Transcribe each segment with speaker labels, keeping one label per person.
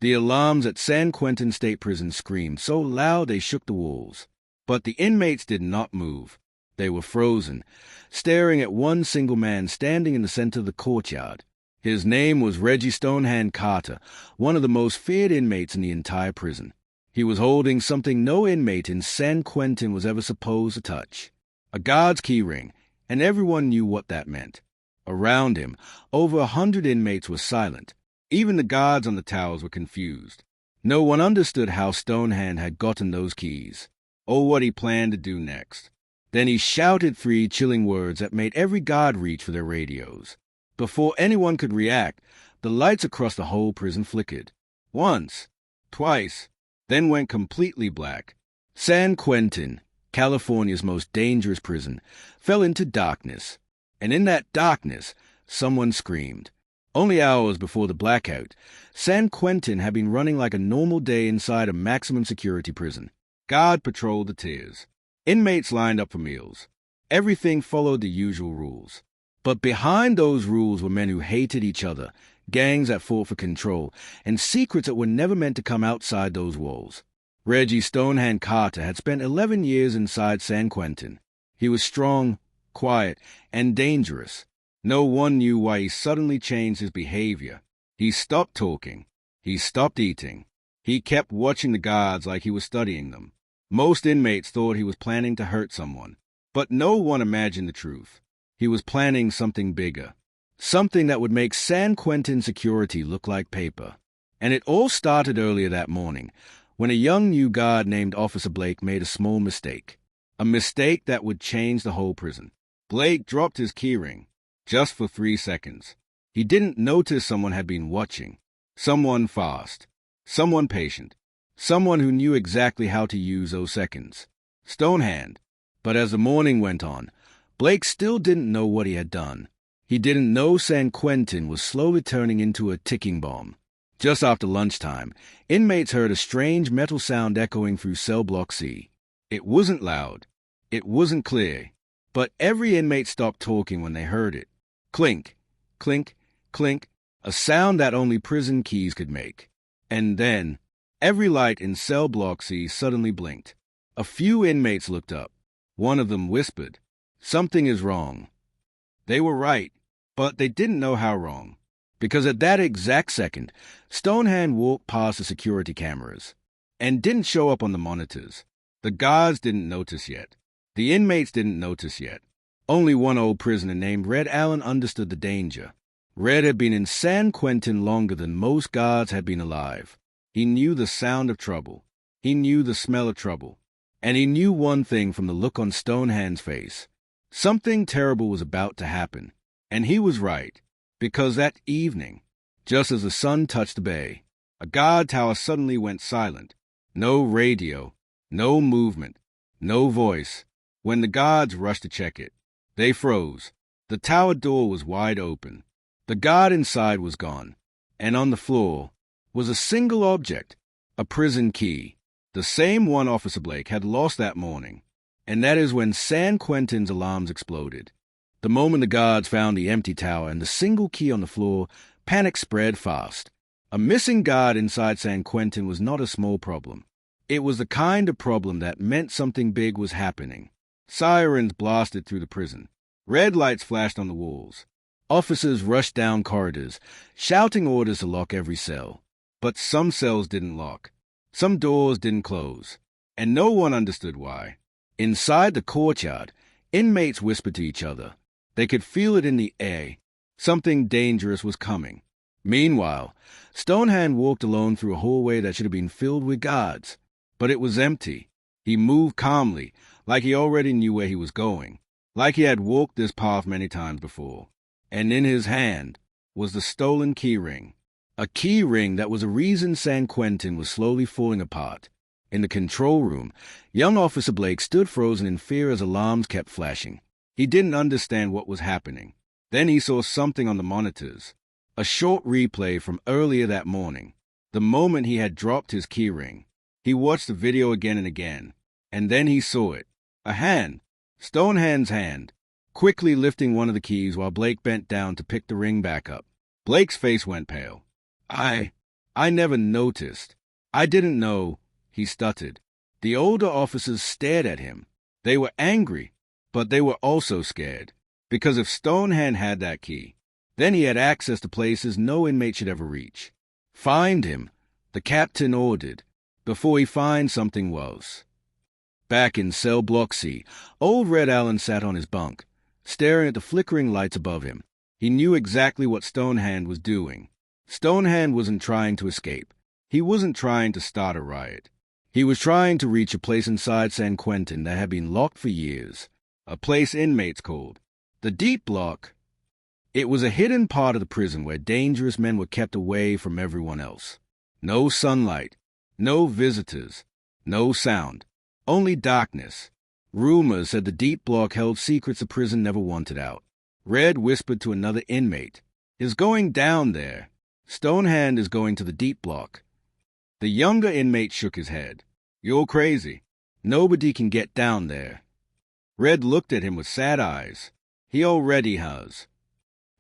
Speaker 1: The alarms at San Quentin State Prison screamed so loud they shook the walls. But the inmates did not move. They were frozen, staring at one single man standing in the center of the courtyard. His name was Reggie Stonehand Carter, one of the most feared inmates in the entire prison. He was holding something no inmate in San Quentin was ever supposed to touch. A guard's key ring, and everyone knew what that meant. Around him, over 100 inmates were silent. Even the guards on the towers were confused. No one understood how Stonehand had gotten those keys, or what he planned to do next. Then he shouted 3 chilling words that made every guard reach for their radios. Before anyone could react, the lights across the whole prison flickered. Once, twice, then went completely black. San Quentin, California's most dangerous prison, fell into darkness. And in that darkness, someone screamed. Only hours before the blackout, San Quentin had been running like a normal day inside a maximum security prison. Guard patrolled the tiers. Inmates lined up for meals. Everything followed the usual rules. But behind those rules were men who hated each other, gangs that fought for control, and secrets that were never meant to come outside those walls. Reggie Stonehand Carter had spent 11 years inside San Quentin. He was strong, quiet, and dangerous. No one knew why he suddenly changed his behavior. He stopped talking. He stopped eating. He kept watching the guards like he was studying them. Most inmates thought he was planning to hurt someone, but no one imagined the truth. He was planning something bigger, something that would make San Quentin security look like paper. And it all started earlier that morning, when a young new guard named Officer Blake made a small mistake. A mistake that would change the whole prison. Blake dropped his keyring, just for 3 seconds. He didn't notice someone had been watching. Someone fast. Someone patient. Someone who knew exactly how to use those seconds. Stonehand. But as the morning went on, Blake still didn't know what he had done. He didn't know San Quentin was slowly turning into a ticking bomb. Just after lunchtime, inmates heard a strange metal sound echoing through cell block C. It wasn't loud. It wasn't clear. But every inmate stopped talking when they heard it. Clink, clink, clink, a sound that only prison keys could make. And then, every light in cell block C suddenly blinked. A few inmates looked up. One of them whispered, "Something is wrong." They were right, but they didn't know how wrong. Because at that exact second, Stonehand walked past the security cameras and didn't show up on the monitors. The guards didn't notice yet. The inmates didn't notice yet. Only one old prisoner named Red Allen understood the danger. Red had been in San Quentin longer than most guards had been alive. He knew the sound of trouble. He knew the smell of trouble. And he knew one thing from the look on Stonehand's face. Something terrible was about to happen. And he was right. Because that evening, just as the sun touched the bay, a guard tower suddenly went silent. No radio, no movement, no voice. When the guards rushed to check it, they froze. The tower door was wide open. The guard inside was gone. And on the floor was a single object, a prison key, the same one Officer Blake had lost that morning. And that is when San Quentin's alarms exploded. The moment the guards found the empty tower and the single key on the floor, panic spread fast. A missing guard inside San Quentin was not a small problem. It was the kind of problem that meant something big was happening. Sirens blasted through the prison. Red lights flashed on the walls. Officers rushed down corridors, shouting orders to lock every cell. But some cells didn't lock. Some doors didn't close. And no one understood why. Inside the courtyard, inmates whispered to each other. They could feel it in the air. Something dangerous was coming. Meanwhile, Stonehand walked alone through a hallway that should have been filled with guards. But it was empty. He moved calmly, like he already knew where he was going, like he had walked this path many times before. And in his hand was the stolen key ring. A key ring that was a reason San Quentin was slowly falling apart. In the control room, young Officer Blake stood frozen in fear as alarms kept flashing. He didn't understand what was happening. Then he saw something on the monitors. A short replay from earlier that morning. The moment he had dropped his key ring. He watched the video again and again. And then he saw it. A hand. Stonehand's hand. Quickly lifting one of the keys while Blake bent down to pick the ring back up. Blake's face went pale. I never noticed. I didn't know, he stuttered. The older officers stared at him. They were angry, but they were also scared. Because if Stonehand had that key, then he had access to places no inmate should ever reach. Find him, the captain ordered, before he finds something worse. Back in cell block C, old Red Allen sat on his bunk, staring at the flickering lights above him. He knew exactly what Stonehand was doing. Stonehand wasn't trying to escape. He wasn't trying to start a riot. He was trying to reach a place inside San Quentin that had been locked for years, a place inmates called the Deep Block. It was a hidden part of the prison where dangerous men were kept away from everyone else. No sunlight, no visitors, no sound, only darkness. Rumors said the Deep Block held secrets the prison never wanted out. Red whispered to another inmate, "Is going down there. Stonehand is going to the Deep Block." The younger inmate shook his head. "You're crazy. Nobody can get down there." Red looked at him with sad eyes. "He already has."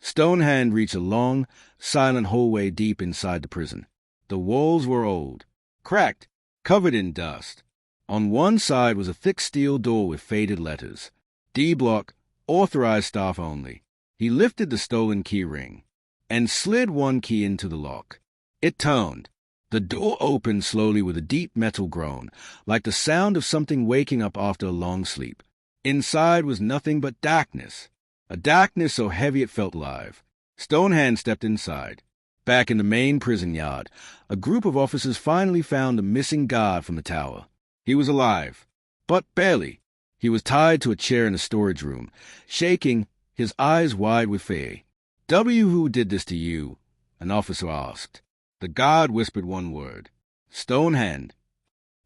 Speaker 1: Stonehand reached a long, silent hallway deep inside the prison. The walls were old, cracked, covered in dust. On one side was a thick steel door with faded letters. D Block, authorized staff only. He lifted the stolen key ring and slid one key into the lock. It turned. The door opened slowly with a deep metal groan, like the sound of something waking up after a long sleep. Inside was nothing but darkness, a darkness so heavy it felt alive. Stonehand stepped inside. Back in the main prison yard, a group of officers finally found the missing guard from the tower. He was alive, but barely. He was tied to a chair in the storage room, shaking, his eyes wide with fear. "Who did this to you?" an officer asked. The guard whispered one word, "Stonehand."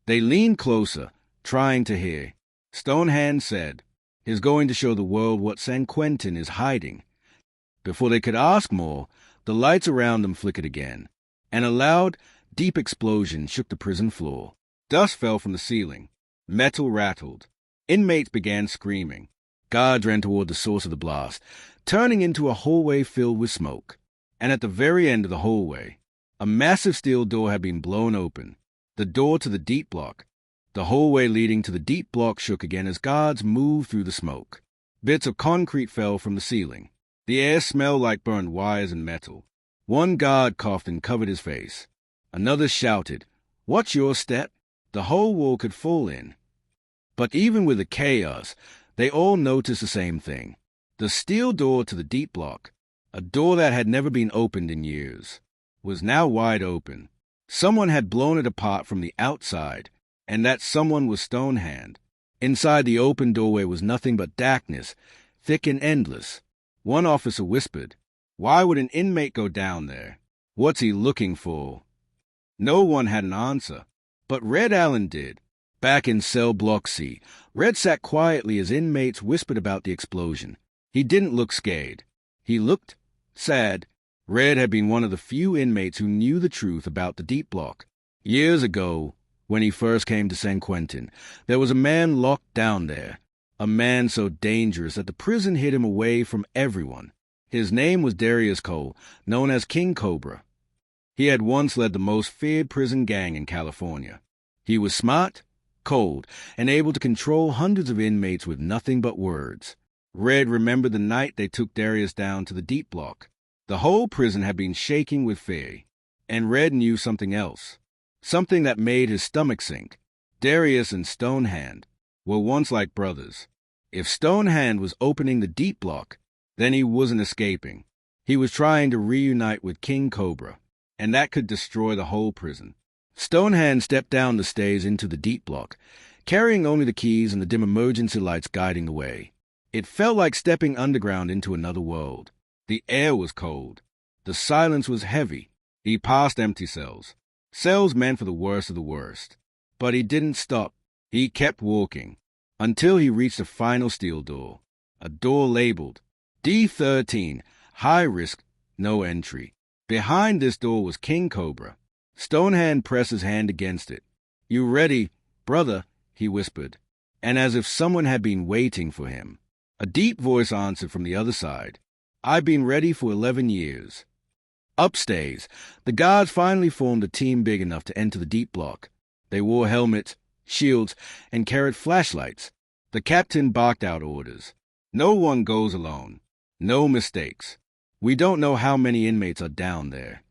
Speaker 1: They leaned closer, trying to hear. Stonehand said, "He's going to show the world what San Quentin is hiding." Before they could ask more, the lights around them flickered again, and a loud, deep explosion shook the prison floor. Dust fell from the ceiling. Metal rattled. Inmates began screaming. Guards ran toward the source of the blast, turning into a hallway filled with smoke. And at the very end of the hallway, a massive steel door had been blown open. The door to the Deep Block. The hallway leading to the Deep Block shook again as guards moved through the smoke. Bits of concrete fell from the ceiling. The air smelled like burned wires and metal. One guard coughed and covered his face. Another shouted, "Watch your step." The whole wall could fall in. But even with the chaos, they all noticed the same thing. The steel door to the Deep Block, a door that had never been opened in years, was now wide open. Someone had blown it apart from the outside, and that someone was Stonehand. Inside the open doorway was nothing but darkness, thick and endless. One officer whispered, "Why would an inmate go down there? What's he looking for?" No one had an answer, but Red Allen did. Back in cell block C, Red sat quietly as inmates whispered about the explosion. He didn't look scared. He looked sad. Red had been one of the few inmates who knew the truth about the Deep Block. Years ago, when he first came to San Quentin, there was a man locked down there. A man so dangerous that the prison hid him away from everyone. His name was Darius Cole, known as King Cobra. He had once led the most feared prison gang in California. He was smart, cold, and able to control hundreds of inmates with nothing but words. Red remembered the night they took Darius down to the Deep Block. The whole prison had been shaking with fear, and Red knew something else, something that made his stomach sink. Darius and Stonehand were once like brothers. If Stonehand was opening the Deep Block, then he wasn't escaping. He was trying to reunite with King Cobra, and that could destroy the whole prison. Stonehand stepped down the stairs into the Deep Block, carrying only the keys and the dim emergency lights guiding the way. It felt like stepping underground into another world. The air was cold. The silence was heavy. He passed empty cells. Cells meant for the worst of the worst. But he didn't stop. He kept walking until he reached the final steel door, a door labeled D13, high risk, no entry. Behind this door was King Cobra. Stonehand pressed his hand against it. "You ready, brother?" he whispered, and as if someone had been waiting for him. A deep voice answered from the other side. "I've been ready for 11 years. Upstairs, the guards finally formed a team big enough to enter the deep block. They wore helmets, shields, and carried flashlights. The captain barked out orders. No one goes alone. No mistakes. We don't know how many inmates are down there.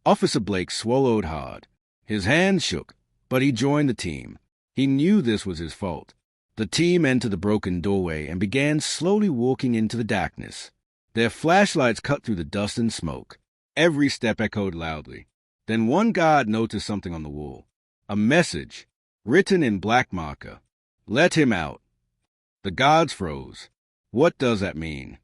Speaker 1: Officer Blake swallowed hard. His hands shook, but he joined the team. He knew this was his fault. The team entered the broken doorway and began slowly walking into the darkness. Their flashlights cut through the dust and smoke. Every step echoed loudly. Then one guard noticed something on the wall. A message, written in black marker. Let him out. The guards froze. What does that mean?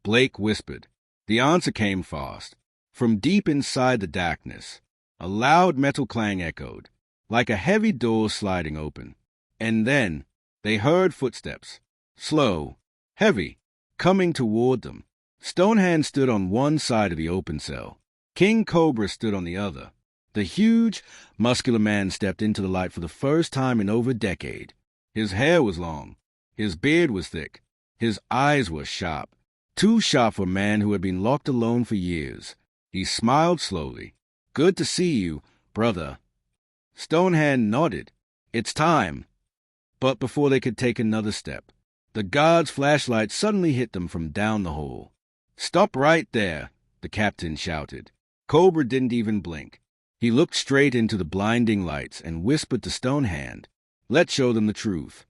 Speaker 1: Blake whispered. The answer came fast. From deep inside the darkness, a loud metal clang echoed, like a heavy door sliding open. And then they heard footsteps, slow, heavy, coming toward them. Stonehand stood on one side of the open cell. King Cobra stood on the other. The huge, muscular man stepped into the light for the first time in over a decade. His hair was long. His beard was thick. His eyes were sharp. Too sharp for a man who had been locked alone for years. He smiled slowly. Good to see you, brother. Stonehand nodded. It's time. But before they could take another step, the guard's flashlight suddenly hit them from down the hall. Stop right there, the captain shouted. Cobra didn't even blink. He looked straight into the blinding lights and whispered to Stonehand, let's show them the truth.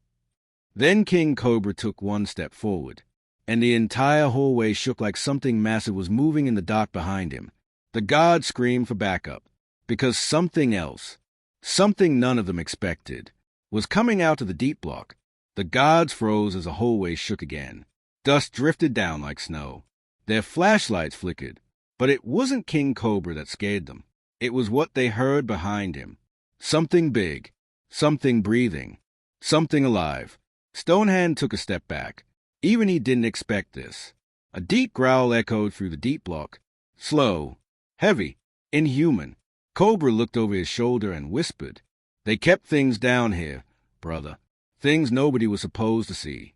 Speaker 1: Then King Cobra took one step forward, and the entire hallway shook like something massive was moving in the dark behind him. The guards screamed for backup, because something else, something none of them expected, was coming out of the deep block. The guards froze as the hallway shook again. Dust drifted down like snow. Their flashlights flickered, but it wasn't King Cobra that scared them. It was what they heard behind him. Something big, something breathing, something alive. Stonehand took a step back. Even he didn't expect this. A deep growl echoed through the deep block. Slow, heavy, inhuman. Cobra looked over his shoulder and whispered, they kept things down here, brother. Things nobody was supposed to see.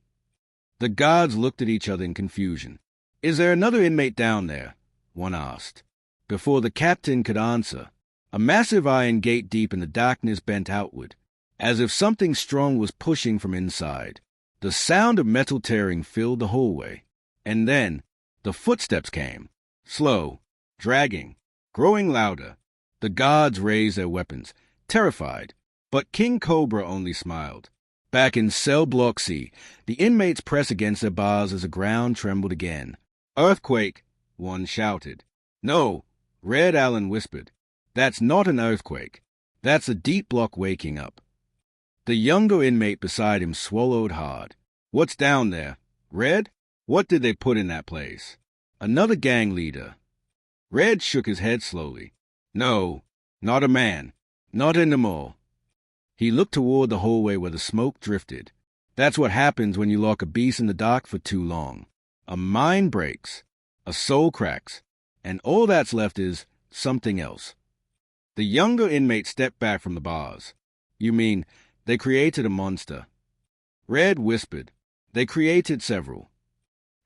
Speaker 1: The guards looked at each other in confusion. Is there another inmate down there? One asked. Before the captain could answer, a massive iron gate deep in the darkness bent outward, as if something strong was pushing from inside. The sound of metal tearing filled the hallway, and then the footsteps came, slow, dragging, growing louder. The guards raised their weapons, terrified, but King Cobra only smiled. Back in cell block C, the inmates pressed against their bars as the ground trembled again. Earthquake, one shouted. No, Red Allen whispered. That's not an earthquake. That's a deep block waking up. The younger inmate beside him swallowed hard. What's down there? Red? What did they put in that place? Another gang leader. Red shook his head slowly. No, not a man. Not anymore. He looked toward the hallway where the smoke drifted. That's what happens when you lock a beast in the dark for too long. A mind breaks, a soul cracks, and all that's left is something else. The younger inmate stepped back from the bars. You mean they created a monster? Red whispered. They created several.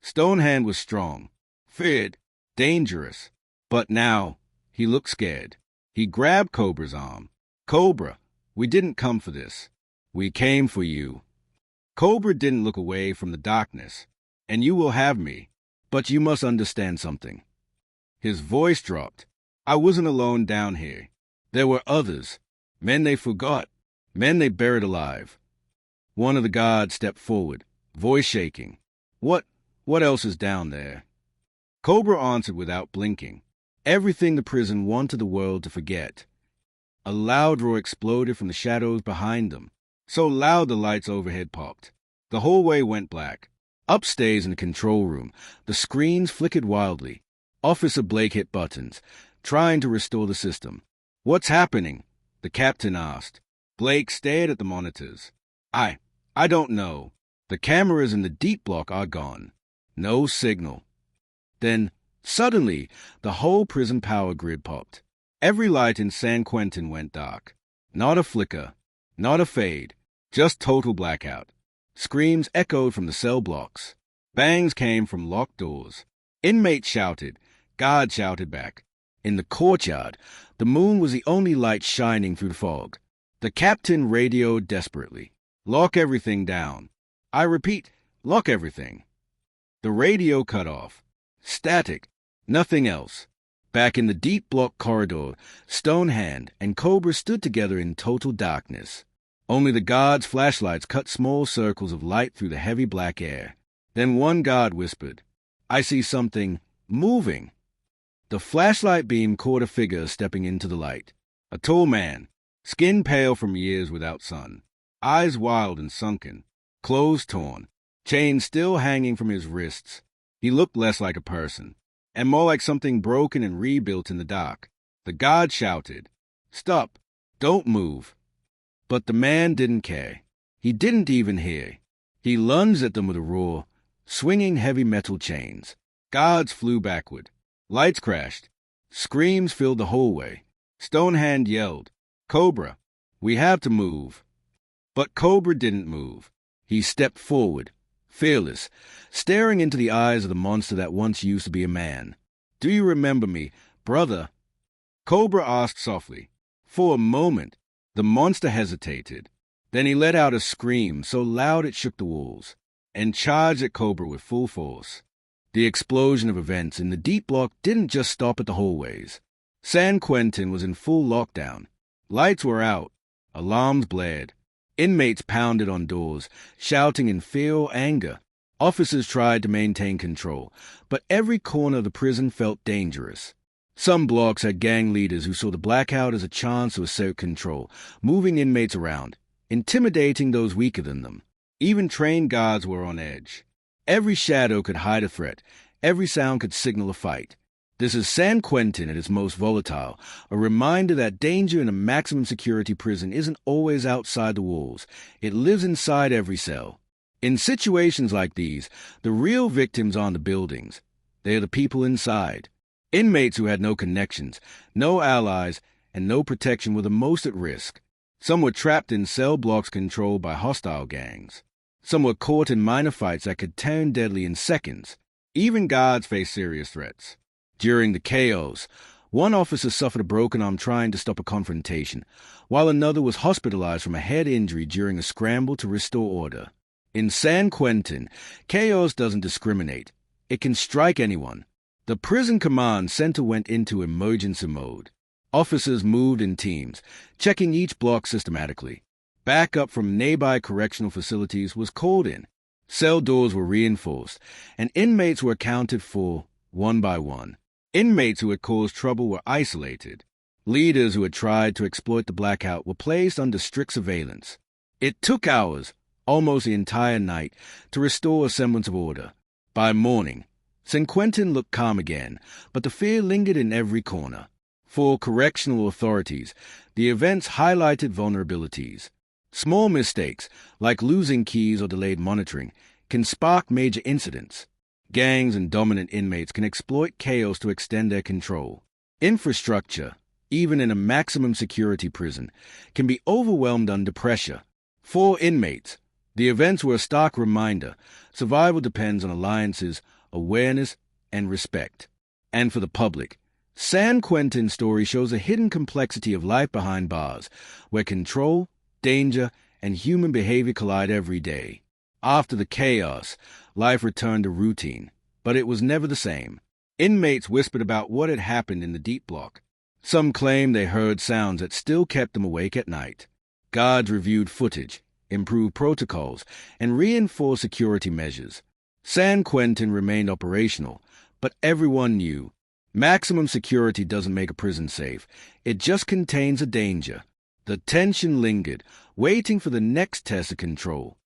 Speaker 1: Stonehand was strong, feared, dangerous. But now he looked scared. He grabbed Cobra's arm. Cobra, we didn't come for this. We came for you. Cobra didn't look away from the darkness. And you will have me, but you must understand something. His voice dropped. I wasn't alone down here. There were others, men they forgot, men they buried alive. One of the guards stepped forward, voice shaking. What else is down there? Cobra answered without blinking. Everything the prison wanted the world to forget. A loud roar exploded from the shadows behind them, so loud the lights overhead popped. The hallway went black. Upstairs in the control room, the screens flickered wildly. Officer Blake hit buttons, trying to restore the system. What's happening? The captain asked. Blake stared at the monitors. I don't know. The cameras in the deep block are gone. No signal. Then, suddenly, the whole prison power grid popped. Every light in San Quentin went dark. Not a flicker, not a fade, just total blackout. Screams echoed from the cell blocks. Bangs came from locked doors. Inmates shouted. Guards shouted back. In the courtyard, the moon was the only light shining through the fog. The captain radioed desperately. "Lock everything down. I repeat, lock everything." The radio cut off. Static. Nothing else. Back in the deep block corridor, Stonehand and Cobra stood together in total darkness. Only the guards' flashlights cut small circles of light through the heavy black air. Then one guard whispered, "I see something moving." The flashlight beam caught a figure stepping into the light. A tall man, skin pale from years without sun, eyes wild and sunken, clothes torn, chains still hanging from his wrists. He looked less like a person, and more like something broken and rebuilt in the dark. The guard shouted, "Stop! Don't move!" But the man didn't care. He didn't even hear. He lunged at them with a roar, swinging heavy metal chains. Guards flew backward. Lights crashed. Screams filled the hallway. Stonehand yelled, "Cobra, we have to move." But Cobra didn't move. He stepped forward, fearless, staring into the eyes of the monster that once used to be a man. "Do you remember me, brother?" Cobra asked softly. For a moment, the monster hesitated. Then he let out a scream so loud it shook the walls, and charged at Cobra with full force. The explosion of events in the deep block didn't just stop at the hallways. San Quentin was in full lockdown. Lights were out. Alarms blared. Inmates pounded on doors, shouting in fear or anger. Officers tried to maintain control, but every corner of the prison felt dangerous. Some blocks had gang leaders who saw the blackout as a chance to assert control, moving inmates around, intimidating those weaker than them. Even trained guards were on edge. Every shadow could hide a threat. Every sound could signal a fight. This is San Quentin at its most volatile, a reminder that danger in a maximum security prison isn't always outside the walls. It lives inside every cell. In situations like these, the real victims aren't the buildings. They are the people inside. Inmates who had no connections, no allies, and no protection were the most at risk. Some were trapped in cell blocks controlled by hostile gangs. Some were caught in minor fights that could turn deadly in seconds. Even guards faced serious threats. During the chaos, one officer suffered a broken arm trying to stop a confrontation, while another was hospitalized from a head injury during a scramble to restore order. In San Quentin, chaos doesn't discriminate. It can strike anyone. The prison command center went into emergency mode. Officers moved in teams, checking each block systematically. Backup from nearby correctional facilities was called in. Cell doors were reinforced, and inmates were accounted for one by one. Inmates who had caused trouble were isolated. Leaders who had tried to exploit the blackout were placed under strict surveillance. It took hours, almost the entire night, to restore a semblance of order. By morning, San Quentin looked calm again, but the fear lingered in every corner. For correctional authorities, the events highlighted vulnerabilities. Small mistakes, like losing keys or delayed monitoring, can spark major incidents. Gangs and dominant inmates can exploit chaos to extend their control. Infrastructure, even in a maximum security prison, can be overwhelmed under pressure. For inmates, the events were a stark reminder. Survival depends on alliances, awareness, and respect. And for the public, San Quentin's story shows a hidden complexity of life behind bars, where control, danger, and human behavior collide every day. After the chaos, life returned to routine, but it was never the same. Inmates whispered about what had happened in the deep block. Some claimed they heard sounds that still kept them awake at night. Guards reviewed footage, improved protocols, and reinforced security measures. San Quentin remained operational, but everyone knew maximum security doesn't make a prison safe. It just contains a danger. The tension lingered, waiting for the next test of control.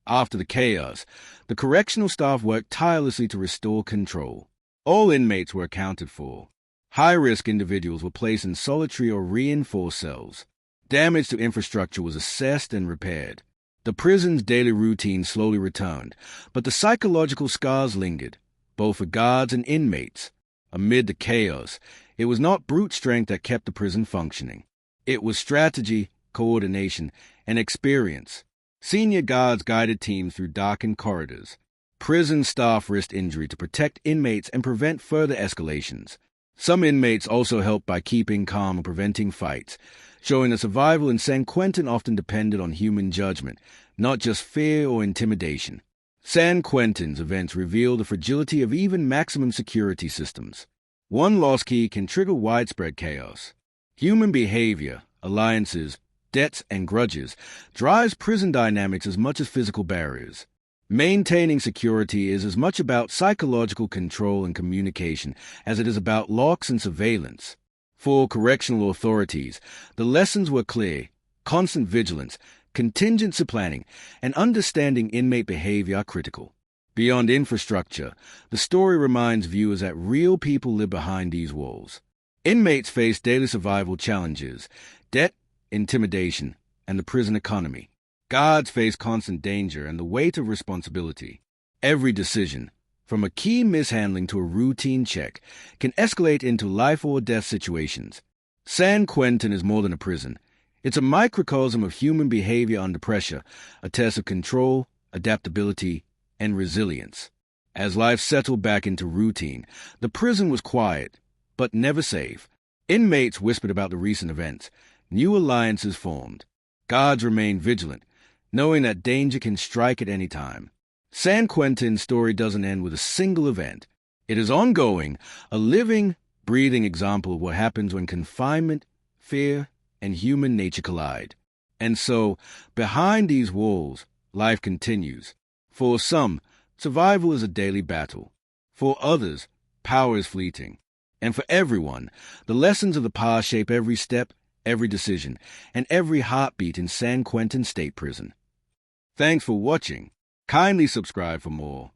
Speaker 1: After the chaos, the correctional staff worked tirelessly to restore control. All inmates were accounted for. High-risk individuals were placed in solitary or reinforced cells. Damage to infrastructure was assessed and repaired. The prison's daily routine slowly returned, but the psychological scars lingered, both for guards and inmates. Amid the chaos, it was not brute strength that kept the prison functioning. It was strategy, coordination, and experience. Senior guards guided teams through darkened corridors. Prison staff risked injury to protect inmates and prevent further escalations. Some inmates also helped by keeping calm and preventing fights, showing that survival in San Quentin often depended on human judgment, not just fear or intimidation. San Quentin's events reveal the fragility of even maximum security systems. One lost key can trigger widespread chaos. Human behavior, alliances, debts, and grudges drives prison dynamics as much as physical barriers. Maintaining security is as much about psychological control and communication as it is about locks and surveillance. For correctional authorities, the lessons were clear: constant vigilance, contingency planning, and understanding inmate behavior are critical. Beyond infrastructure, the story reminds viewers that real people live behind these walls. Inmates face daily survival challenges: debt, intimidation, and the prison economy. Guards face constant danger and the weight of responsibility. Every decision, from a key mishandling to a routine check, can escalate into life-or-death situations. San Quentin is more than a prison. It's a microcosm of human behavior under pressure, a test of control, adaptability, and resilience. As life settled back into routine, the prison was quiet, but never safe. Inmates whispered about the recent events. New alliances formed. Guards remained vigilant, knowing that danger can strike at any time. San Quentin's story doesn't end with a single event. It is ongoing, a living, breathing example of what happens when confinement, fear, and human nature collide. And so, behind these walls, life continues. For some, survival is a daily battle. For others, power is fleeting. And for everyone, the lessons of the past shape every step, every decision, and every heartbeat in San Quentin State Prison. Thanks for watching. Kindly subscribe for more.